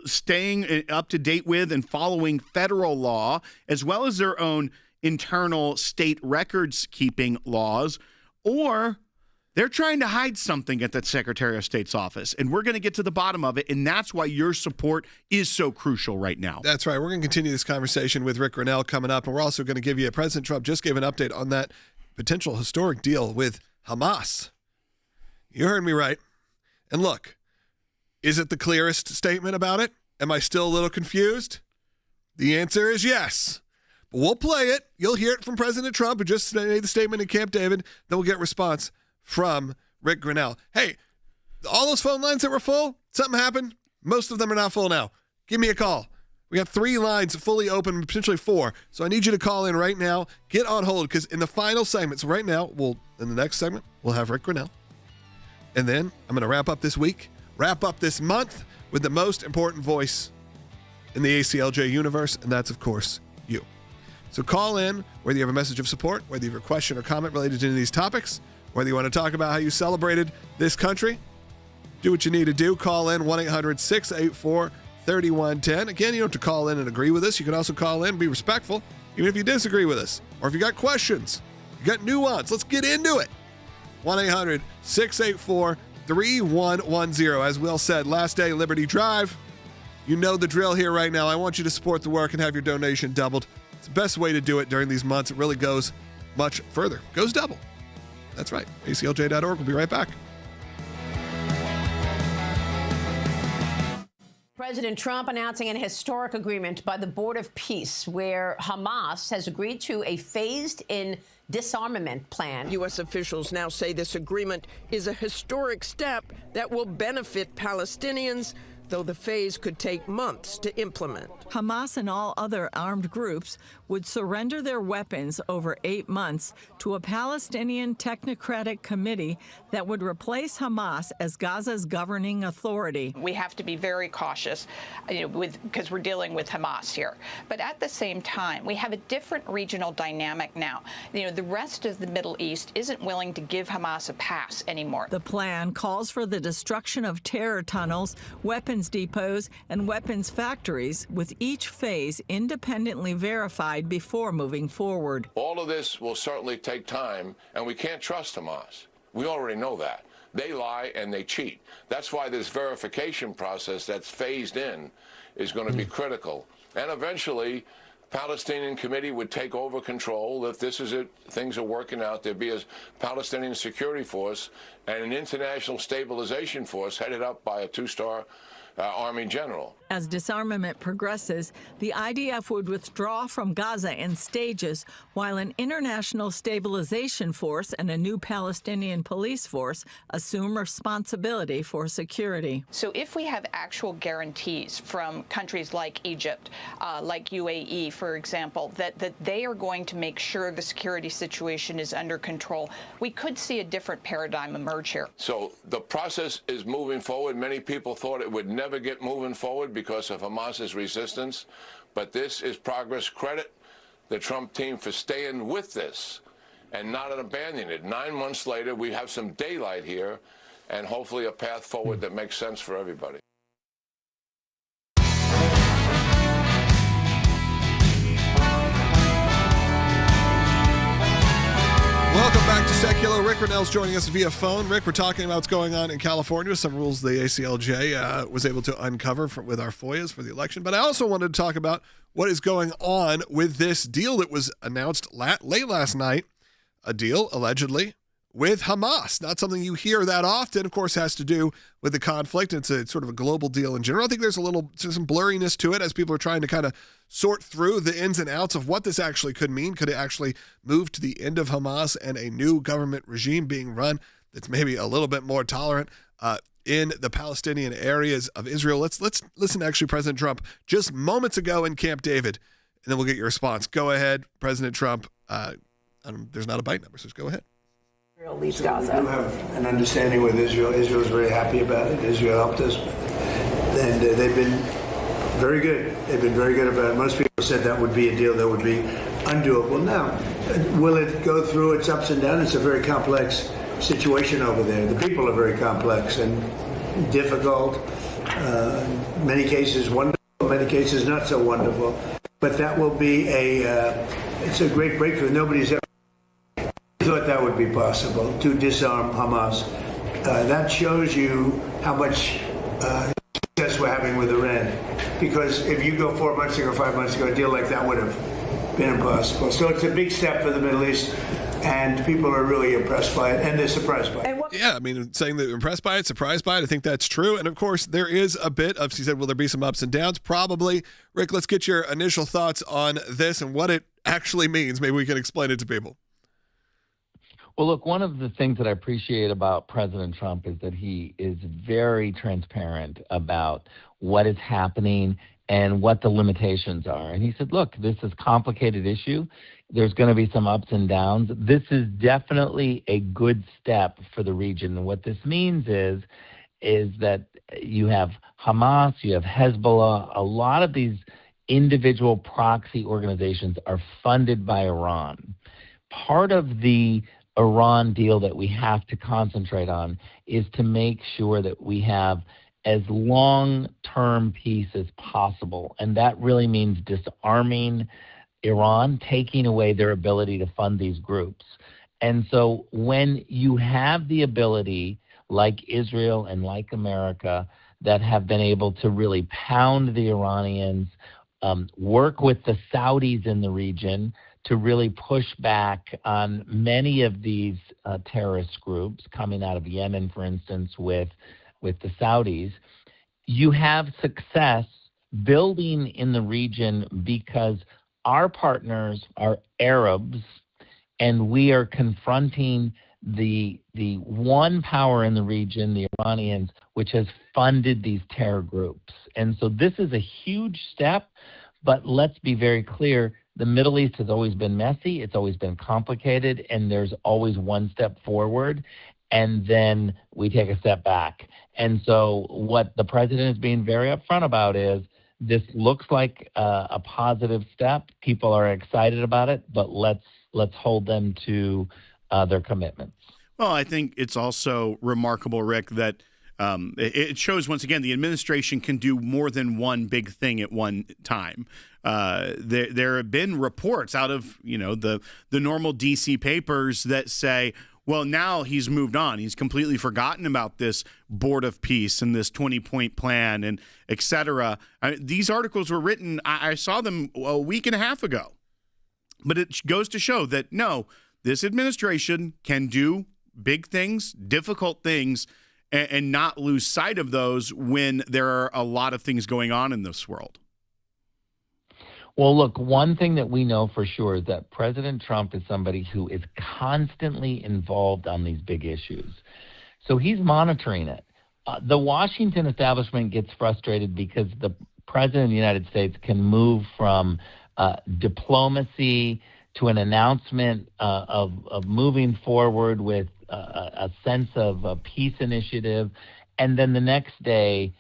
staying up to date with and following federal law, as well as their own internal state records keeping laws, or they're trying to hide something at the Secretary of State's office. And we're going to get to the bottom of it, and that's why your support is so crucial right now. That's right. We're going to continue this conversation with Rick Grenell coming up, and we're also going to give you President Trump just gave an update on that potential historic deal with Hamas. You heard me right. And look, is it the clearest statement about it? Am I still a little confused? The answer is yes. But we'll play it. You'll hear it from President Trump, who just made the statement in Camp David. Then we'll get response from Rick Grenell. Hey, all those phone lines that were full, something happened. Most of them are not full now. Give me a call. We got 3 lines fully open, potentially 4. So I need you to call in right now. Get on hold, because in the final segment, so right now, in the next segment, we'll have Rick Grenell. And then I'm going to wrap up this week, wrap up this month with the most important voice in the ACLJ universe, and that's, of course, you. So call in, whether you have a message of support, whether you have a question or comment related to any of these topics, whether you want to talk about how you celebrated this country. Do what you need to do. Call in 1-800-684-3110. Again, you don't have to call in and agree with us. You can also call in, be respectful. Even if you disagree with us, or if you got questions, you got nuance, let's get into it. 1-800-684-3110. As Will said, last day, Liberty Drive. You know the drill here right now. I want you to support the work and have your donation doubled. It's the best way to do it during these months. It really goes much further. Goes double. That's right. ACLJ.org. We'll be right back. President Trump announcing an historic agreement by the Board of Peace where Hamas has agreed to a phased-in disarmament plan. U.S. officials now say this agreement is a historic step that will benefit Palestinians, though the phase could take months to implement. Hamas and all other armed groups would surrender their weapons over 8 months to a Palestinian technocratic committee that would replace Hamas as Gaza's governing authority. We have to be very cautious, because we're dealing with Hamas here. But at the same time, we have a different regional dynamic now. The rest of the Middle East isn't willing to give Hamas a pass anymore. The plan calls for the destruction of terror tunnels, weapons depots, and weapons factories, with each phase independently verified before moving forward. All of this will certainly take time, and we can't trust Hamas. We already know that. They lie and they cheat. That's why this verification process that's phased in is going to be critical. And eventually, Palestinian committee would take over control. If this is it, things are working out, there'd be a Palestinian security force and an international stabilization force headed up by a two-star Army general. As disarmament progresses, the IDF would withdraw from Gaza in stages, while an international stabilization force and a new Palestinian police force assume responsibility for security. So if we have actual guarantees from countries like Egypt, like UAE, for example, that they are going to make sure the security situation is under control, we could see a different paradigm emerge here. So the process is moving forward. Many people thought it would never get moving forward because of Hamas's resistance, but this is progress. Credit the Trump team for staying with this and not abandoning it. 9 months later, we have some daylight here and hopefully a path forward that makes sense for everybody. Welcome back to Sekulow. Rick Grenell's joining us via phone. Rick, we're talking about what's going on in California, some rules the ACLJ was able to uncover with our FOIAs for the election. But I also wanted to talk about what is going on with this deal that was announced late last night, a deal, allegedly, with Hamas. Not something you hear that often, of course, has to do with the conflict. It's sort of a global deal in general. I think there's some blurriness to it as people are trying to kind of sort through the ins and outs of what this actually could mean. Could it actually move to the end of Hamas and a new government regime being run that's maybe a little bit more tolerant in the Palestinian areas of Israel? Let's listen to actually President Trump just moments ago in Camp David, and then we'll get your response. Go ahead, President Trump. There's not a bite number, so just go ahead. Leaves Gaza. We do have an understanding with Israel. Israel is very happy about it. Israel helped us, and they've been very good. They've been very good about it. Most people said that would be a deal that would be undoable. Now, will it go through its ups and downs? It's a very complex situation over there. The people are very complex and difficult. Many cases wonderful, many cases not so wonderful. But that will be it's a great breakthrough. Nobody's ever thought that would be possible to disarm Hamas. That shows you how much success we're having with Iran. Because if you go 4 months ago, 5 months ago, a deal like that would have been impossible. So it's a big step for the Middle East, and people are really impressed by it, and they're surprised by it. Yeah, I mean, saying that impressed by it, surprised by it, I think that's true. And of course, there is a bit of, he said, will there be some ups and downs? Probably. Rick, let's get your initial thoughts on this and what it actually means. Maybe we can explain it to people. Well, look, one of the things that I appreciate about President Trump is that he is very transparent about what is happening and what the limitations are. And he said, look, this is a complicated issue. There's going to be some ups and downs. This is definitely a good step for the region. And what this means is that you have Hamas, you have Hezbollah, a lot of these individual proxy organizations are funded by Iran. Part of the Iran deal that we have to concentrate on is to make sure that we have as long-term peace as possible. And that really means disarming Iran, taking away their ability to fund these groups. And so when you have the ability, like Israel and like America, that have been able to really pound the Iranians, work with the Saudis in the region to really push back on many of these terrorist groups coming out of Yemen, for instance, with the Saudis, you have success building in the region because our partners are Arabs, and we are confronting the one power in the region, the Iranians, which has funded these terror groups. And so this is a huge step, but let's be very clear, the Middle East has always been messy, it's always been complicated, and there's always one step forward, and then we take a step back. And so what the president is being very upfront about is this looks like a positive step. People are excited about it, but let's hold them to their commitments. Well, I think it's also remarkable, Rick, that it shows, once again, the administration can do more than one big thing at one time. There have been reports out of the normal D.C. papers that say, well, now he's moved on. He's completely forgotten about this Board of Peace and this 20-point plan and et cetera. These articles were written, I saw them a week and a half ago. But it goes to show that, no, this administration can do big things, difficult things, and not lose sight of those when there are a lot of things going on in this world. Well, look, one thing that we know for sure is that President Trump is somebody who is constantly involved on these big issues. So he's monitoring it. The Washington establishment gets frustrated because the president of the United States can move from diplomacy to an announcement of moving forward with a sense of a peace initiative, and then the next day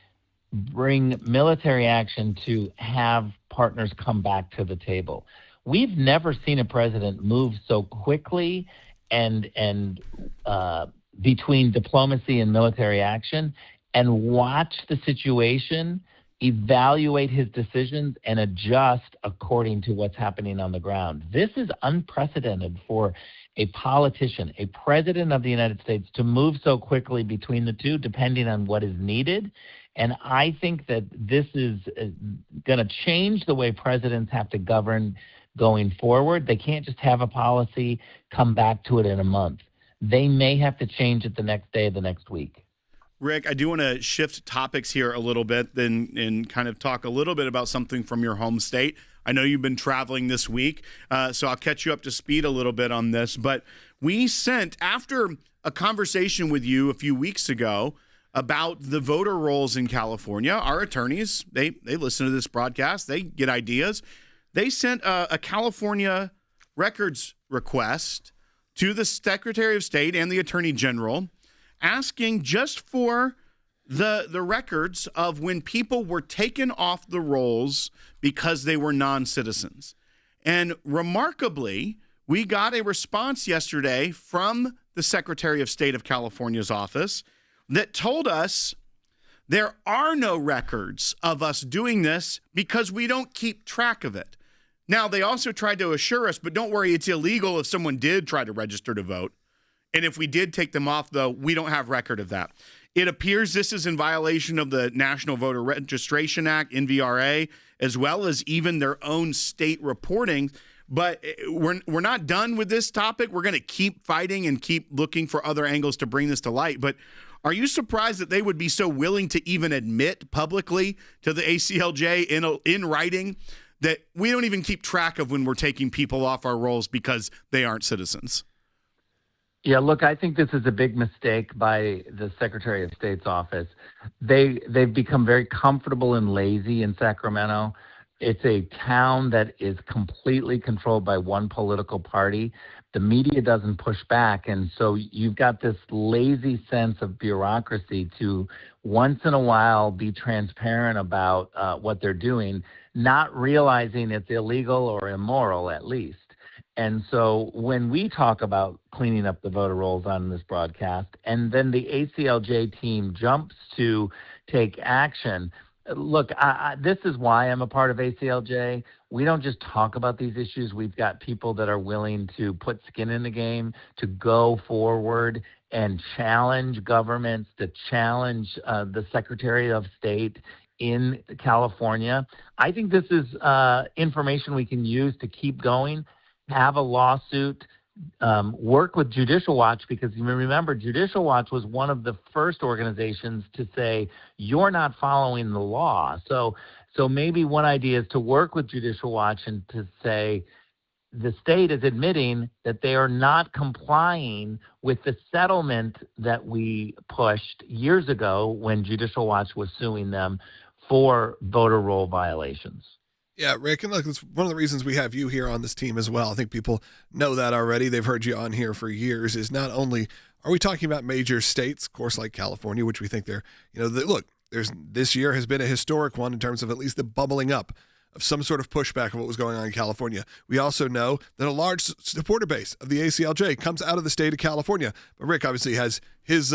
bring military action to have partners come back to the table. We've never seen a president move so quickly and between diplomacy and military action and watch the situation, evaluate his decisions, and adjust according to what's happening on the ground. This is unprecedented for a politician, a president of the United States, to move so quickly between the two, depending on what is needed. And I think that this is going to change the way presidents have to govern going forward. They can't just have a policy, come back to it in a month. They may have to change it the next day, the next week. Rick, I do want to shift topics here a little bit and kind of talk a little bit about something from your home state. I know you've been traveling this week, so I'll catch you up to speed a little bit on this. But we sent, after a conversation with you a few weeks ago about the voter rolls in California, our attorneys, they listen to this broadcast, they get ideas. They sent a California records request to the Secretary of State and the Attorney General, asking just for the records of when people were taken off the rolls because they were non-citizens. And remarkably, we got a response yesterday from the Secretary of State of California's office that told us there are no records of us doing this because we don't keep track of it. Now, they also tried to assure us, but don't worry, it's illegal if someone did try to register to vote. And if we did take them off, though, we don't have record of that. It appears this is in violation of the National Voter Registration Act, NVRA, as well as even their own state reporting. But we're not done with this topic. We're going to keep fighting and keep looking for other angles to bring this to light. But are you surprised that they would be so willing to even admit publicly to the ACLJ in writing that we don't even keep track of when we're taking people off our rolls because they aren't citizens? Yeah, look, I think this is a big mistake by the Secretary of State's office. They've become very comfortable and lazy in Sacramento. It's a town that is completely controlled by one political party. The media doesn't push back, and so you've got this lazy sense of bureaucracy to once in a while be transparent about what they're doing, not realizing it's illegal or immoral at least. And so when we talk about cleaning up the voter rolls on this broadcast, and then the ACLJ team jumps to take action, Look, this is why I'm a part of ACLJ. We don't just talk about these issues. We've got people that are willing to put skin in the game, to go forward and challenge governments, to challenge the Secretary of State in California. I think this is information we can use to keep going, have a lawsuit, work with Judicial Watch, because you remember Judicial Watch was one of the first organizations to say you're not following the law. So maybe one idea is to work with Judicial Watch and to say the state is admitting that they are not complying with the settlement that we pushed years ago when Judicial Watch was suing them for voter roll violations. Yeah, Rick, and look, it's one of the reasons we have you here on this team as well. I think people know that already. They've heard you on here for years. Is not only are we talking about major states, of course, like California, which we think they're, look, this year has been a historic one in terms of at least the bubbling up of some sort of pushback of what was going on in California. We also know that a large supporter base of the ACLJ comes out of the state of California. But Rick obviously has his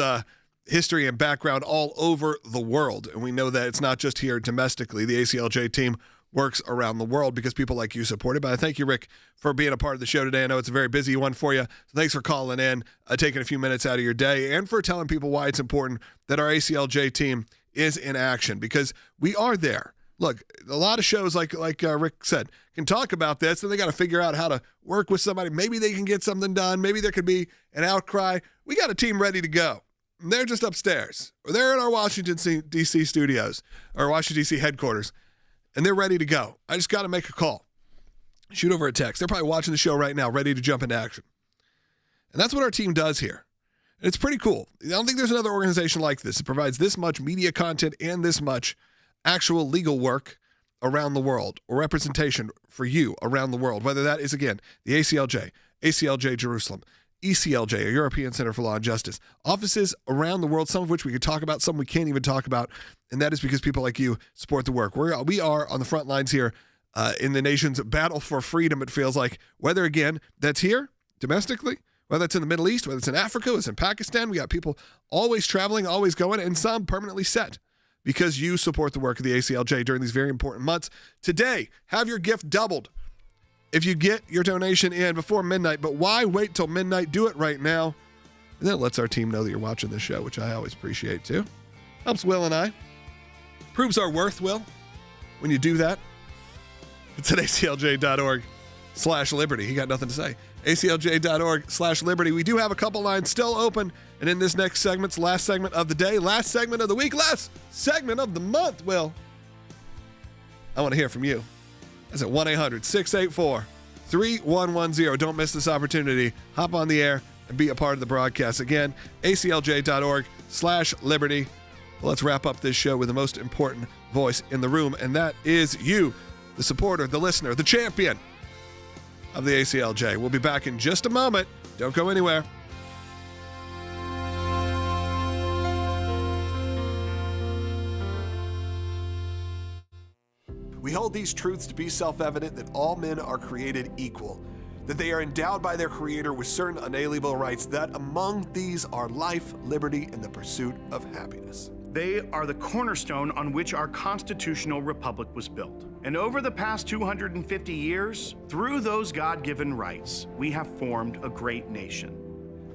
history and background all over the world. And we know that it's not just here domestically. The ACLJ team works around the world because people like you support it. But I thank you, Rick, for being a part of the show today. I know it's a very busy one for you. So thanks for calling in, taking a few minutes out of your day, and for telling people why it's important that our ACLJ team is in action, because we are there. Look, a lot of shows, like Rick said, can talk about this, and they got to figure out how to work with somebody. Maybe they can get something done. Maybe there could be an outcry. We got a team ready to go. And they're just upstairs. Or they're in our Washington, D.C. studios, or Washington, D.C. headquarters, and they're ready to go. I just got to make a call. Shoot over a text. They're probably watching the show right now, ready to jump into action. And that's what our team does here. And it's pretty cool. I don't think there's another organization like this that provides this much media content and this much actual legal work around the world, or representation for you around the world, whether that is, again, the ACLJ, ACLJ Jerusalem, ECLJ, or European Center for Law and Justice, offices around the world, some of which we could talk about, some we can't even talk about, and that is because people like you support the work. We are on the front lines here in the nation's battle for freedom, it feels like, whether, again, that's here domestically, whether it's in the Middle East, whether it's in Africa, whether it's in Pakistan. We got people always traveling, always going, and some permanently set because you support the work of the ACLJ during these very important months. Today, have your gift doubled if you get your donation in before midnight. But why wait till midnight? Do it right now. And then it lets our team know that you're watching this show, which I always appreciate too. Helps Will and I. Proves our worth, Will, when you do that. It's at aclj.org/liberty. He got nothing to say. aclj.org/liberty. We do have a couple lines still open. And in this next segment, last segment of the day, last segment of the week, last segment of the month, Will, I want to hear from you. That's at 1-800-684-3110. Don't miss this opportunity. Hop on the air and be a part of the broadcast. Again, aclj.org/liberty. Well, let's wrap up this show with the most important voice in the room, and that is you, the supporter, the listener, the champion of the ACLJ. We'll be back in just a moment. Don't go anywhere. We hold these truths to be self-evident, that all men are created equal, that they are endowed by their Creator with certain unalienable rights, that among these are life, liberty, and the pursuit of happiness. They are the cornerstone on which our constitutional republic was built. And over the past 250 years, through those God-given rights, we have formed a great nation.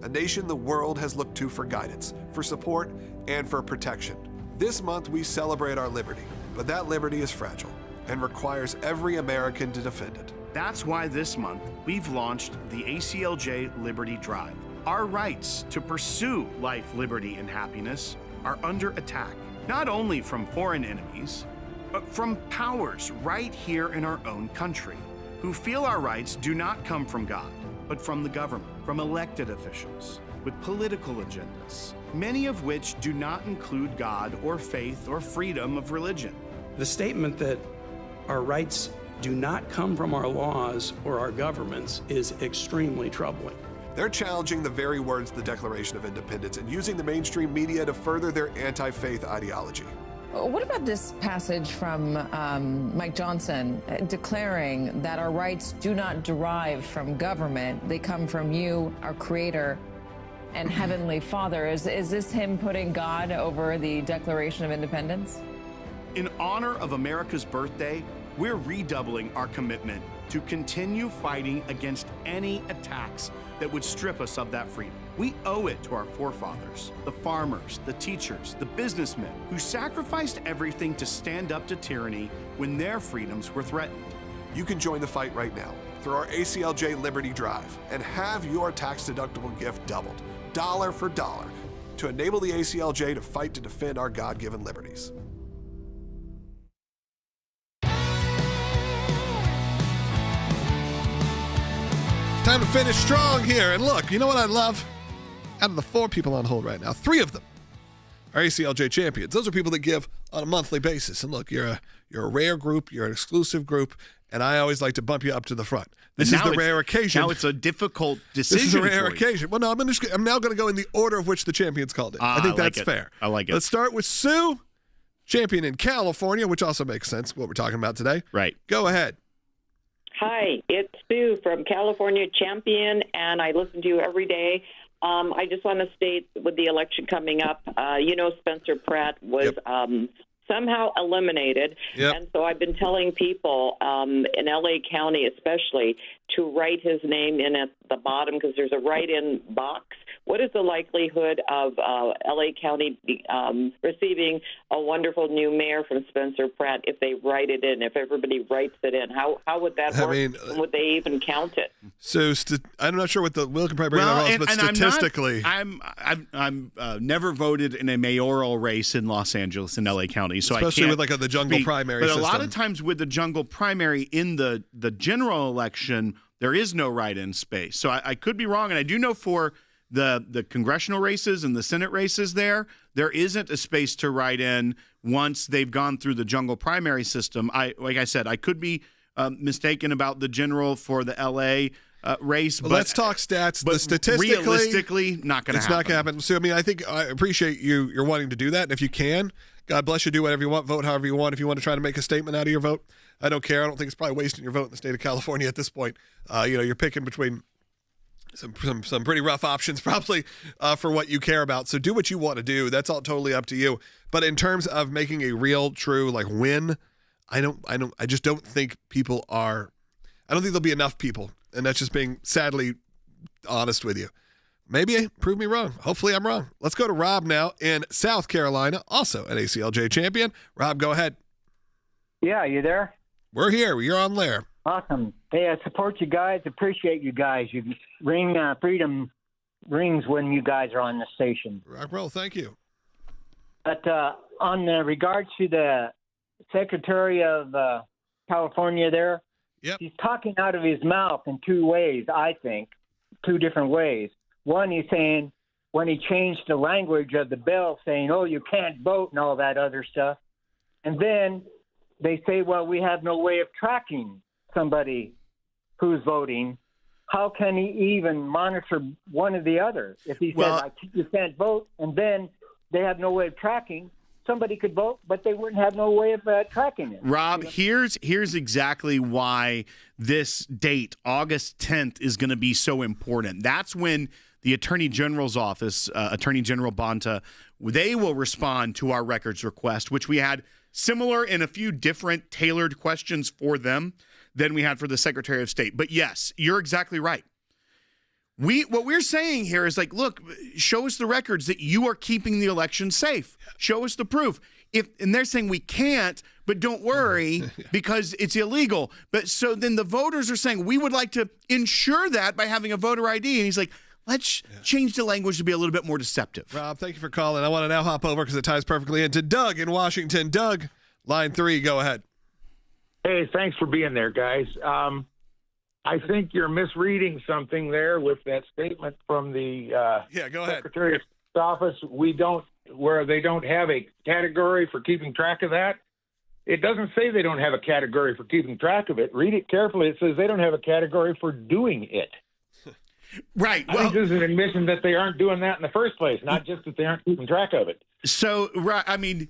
A nation the world has looked to for guidance, for support, and for protection. This month we celebrate our liberty, but that liberty is fragile and requires every American to defend it. That's why this month we've launched the ACLJ Liberty Drive. Our rights to pursue life, liberty, and happiness are under attack, not only from foreign enemies, but from powers right here in our own country, who feel our rights do not come from God, but from the government, from elected officials with political agendas, many of which do not include God or faith or freedom of religion. The statement that our rights do not come from our laws or our governments is extremely troubling. They're challenging the very words of the Declaration of Independence and using the mainstream media to further their anti-faith ideology. What about this passage from Mike Johnson declaring that our rights do not derive from government, they come from you, our Creator, and Heavenly Father? Is this him putting God over the Declaration of Independence? In honor of America's birthday, we're redoubling our commitment to continue fighting against any attacks that would strip us of that freedom. We owe it to our forefathers, the farmers, the teachers, the businessmen who sacrificed everything to stand up to tyranny when their freedoms were threatened. You can join the fight right now through our ACLJ Liberty Drive and have your tax-deductible gift doubled, dollar for dollar, to enable the ACLJ to fight to defend our God-given liberties. Time to finish strong here. And look, you know what I love? Out of the 4 people on hold right now, 3 of them are ACLJ champions. Those are people that give on a monthly basis. And look, you're a rare group, you're an exclusive group, and I always like to bump you up to the front. This is the rare occasion. Now it's a difficult decision. This is a rare occasion. Well, no, I'm now going to go in the order of which the champions called it. I think that's fair. I like it. Let's start with Sue, champion in California, which also makes sense, what we're talking about today. Right. Go ahead. Hi, it's Sue from California, champion, and I listen to you every day. I just want to state, with the election coming up, Spencer Pratt was somehow eliminated. Yep. And so I've been telling people in L.A. County especially to write his name in at the bottom because there's a write-in box. What is the likelihood of L.A. County receiving a wonderful new mayor from Spencer Pratt if they write it in, if everybody writes it in? How would that work? Would they even count it? So I'm not sure what the Will can probably bring that but statistically. I'm never voted in a mayoral race in Los Angeles in L.A. County. So especially I can't with the jungle primary But system. a lot of times with the jungle primary in the general election, there is no write-in space. So I could be wrong, and I do know for the congressional races and the Senate races there isn't a space to write in once they've gone through the jungle primary system. Like I said, I could be mistaken about the general for the L.A. Race. Well, let's talk stats. But statistically, realistically, not going to happen. It's not going to happen. So, I think I appreciate you're wanting to do that. And if you can, God bless you, do whatever you want, vote however you want. If you want to try to make a statement out of your vote, I don't care. I don't think it's probably wasting your vote in the state of California at this point. You're picking between some pretty rough options probably for what you care about. So do what you want to do. That's all totally up to you. But in terms of making a real, true win, I just don't think people are. I don't think there'll be enough people, and that's just being sadly honest with you. Maybe prove me wrong. Hopefully I'm wrong. Let's go to Rob now in South Carolina, also an ACLJ champion. Rob, go ahead. Yeah, you there? We're here. You're on there. Awesome. Hey, I support you guys. Appreciate you guys. You ring freedom rings when you guys are on the station. Rock roll. Thank you. But on regards to the Secretary of California there, he's talking out of his mouth in 2 ways, I think, 2 different ways. One, he's saying when he changed the language of the bill, saying, oh, you can't vote and all that other stuff. And then they say, well, we have no way of tracking somebody who's voting. How can he even monitor one or the other? If he says, you can't vote, and then they have no way of tracking, somebody could vote, but they wouldn't have no way of tracking it. Rob, here's exactly why this date, August 10th, is going to be so important. That's when the Attorney General's office, Attorney General Bonta, they will respond to our records request, which we had similar in a few different tailored questions for them than we had for the Secretary of State. But yes, you're exactly right. What we're saying here is look, show us the records that you are keeping the election safe. Show us the proof. And they're saying we can't, but don't worry because it's illegal. But so then the voters are saying we would like to ensure that by having a voter ID. And he's like, let's change the language to be a little bit more deceptive. Rob, thank you for calling. I want to now hop over because it ties perfectly into Doug in Washington. Doug, line 3, go ahead. Hey, thanks for being there, guys. I think you're misreading something there with that statement from the go ahead. Secretary of State's office. Where they don't have a category for keeping track of that. It doesn't say they don't have a category for keeping track of it. Read it carefully. It says they don't have a category for doing it. Right. I think this is an admission that they aren't doing that in the first place, not just that they aren't keeping track of it. So, right, I mean,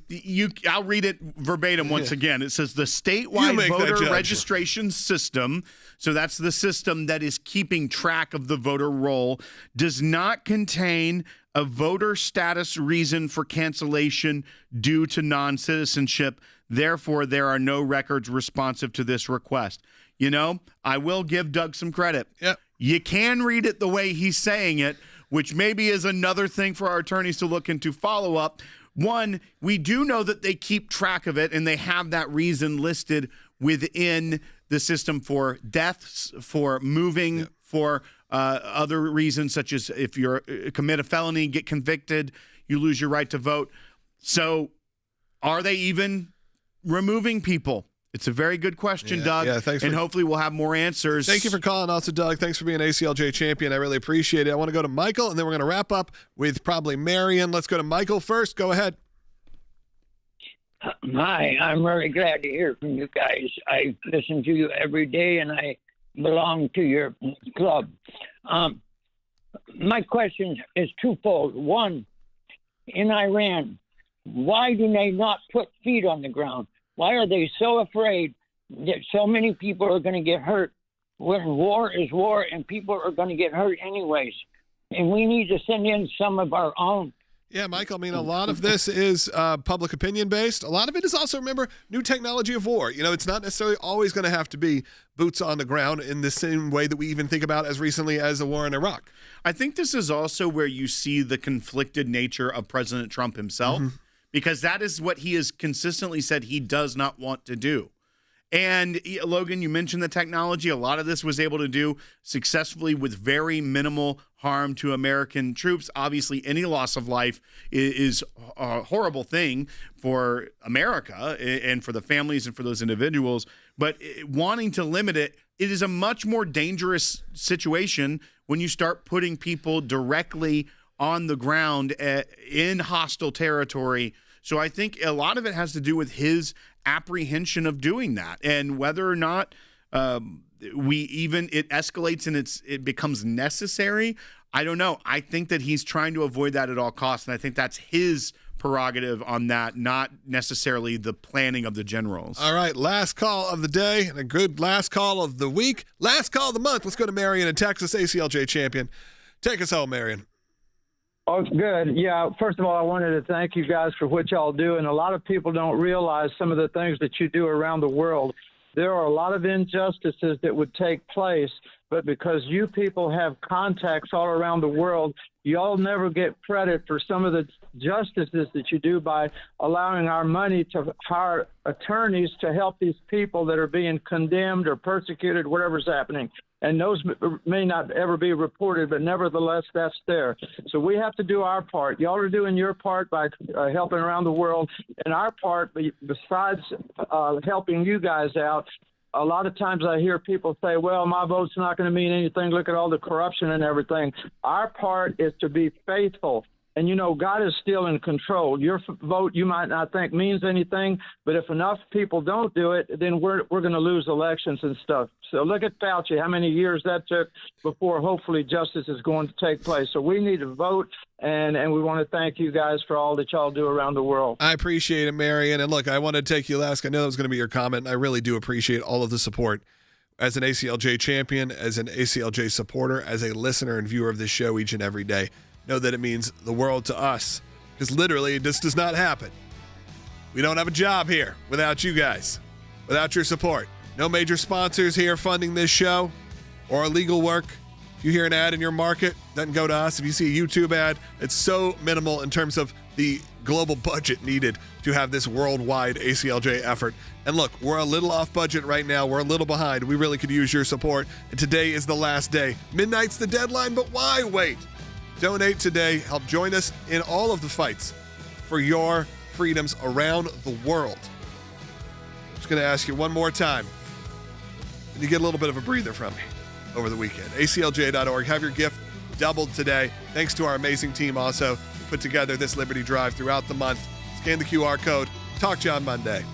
I'll read it verbatim once again. It says the statewide voter registration system, so that's the system that is keeping track of the voter roll, does not contain a voter status reason for cancellation due to non-citizenship. Therefore, there are no records responsive to this request. You know, I will give Doug some credit. Yep. You can read it the way he's saying it, which maybe is another thing for our attorneys to look into follow-up. One, we do know that they keep track of it, and they have that reason listed within the system for deaths, for moving, for other reasons, such as if you commit a felony, get convicted, you lose your right to vote. So are they even removing people? It's a very good question, Doug, and hopefully we'll have more answers. Thank you for calling also, Doug. Thanks for being an ACLJ champion. I really appreciate it. I want to go to Michael, and then we're going to wrap up with probably Marion. Let's go to Michael first. Go ahead. Hi, I'm very glad to hear from you guys. I listen to you every day, and I belong to your club. My question is twofold. One, in Iran, why do they not put feet on the ground? Why are they so afraid that so many people are going to get hurt when war is war and people are going to get hurt anyways? And we need to send in some of our own. Yeah, Michael, I mean, a lot of this is public opinion based. A lot of it is also, remember, new technology of war. You know, it's not necessarily always going to have to be boots on the ground in the same way that we even think about as recently as the war in Iraq. I think this is also where you see the conflicted nature of President Trump himself. Because that is what he has consistently said he does not want to do. And Logan, you mentioned the technology. A lot of this was able to do successfully with very minimal harm to American troops. Obviously, any loss of life is a horrible thing for America and for the families and for those individuals. But wanting to limit it, it is a much more dangerous situation when you start putting people directly on the ground in hostile territory. So I think a lot of it has to do with his apprehension of doing that, and whether or not it escalates and it becomes necessary. I don't know. I think that he's trying to avoid that at all costs, and I think that's his prerogative on that, not necessarily the planning of the generals. All right, last call of the day and a good last call of the week. Last call of the month. Let's go to Marion in Texas, ACLJ champion. Take us home, Marion. Oh, it's good. Yeah, first of all, I wanted to thank you guys for what y'all do. And a lot of people don't realize some of the things that you do around the world. There are a lot of injustices that would take place, but because you people have contacts all around the world, y'all never get credit for some of the justices that you do by allowing our money to hire attorneys to help these people that are being condemned or persecuted, whatever's happening. And those may not ever be reported, but nevertheless, that's there. So we have to do our part. Y'all are doing your part by helping around the world. And our part, besides helping you guys out, a lot of times I hear people say, well, my vote's not going to mean anything. Look at all the corruption and everything. Our part is to be faithful. And, you know, God is still in control. Your vote, you might not think means anything, but if enough people don't do it, then we're going to lose elections and stuff. So look at Fauci, how many years that took before hopefully justice is going to take place. So we need to vote, and we want to thank you guys for all that y'all do around the world. I appreciate it, Marion. And look, I want to take you last. I know that was going to be your comment. I really do appreciate all of the support. As an ACLJ champion, as an ACLJ supporter, as a listener and viewer of this show each and every day, know that it means the world to us, because literally this does not happen. We don't have a job here without you guys, without your support. No major sponsors here funding this show or legal work. If you hear an ad in your market, doesn't go to us. If you see a YouTube ad, it's so minimal in terms of the global budget needed to have this worldwide ACLJ effort. And look, we're a little off budget right now. We're a little behind. We really could use your support. And today is the last day. Midnight's the deadline, but why wait? Donate today. Help join us in all of the fights for your freedoms around the world. I'm just going to ask you one more time. And you get a little bit of a breather from me over the weekend. ACLJ.org. Have your gift doubled today. Thanks to our amazing team also who put together this Liberty Drive throughout the month. Scan the QR code. Talk to you on Monday.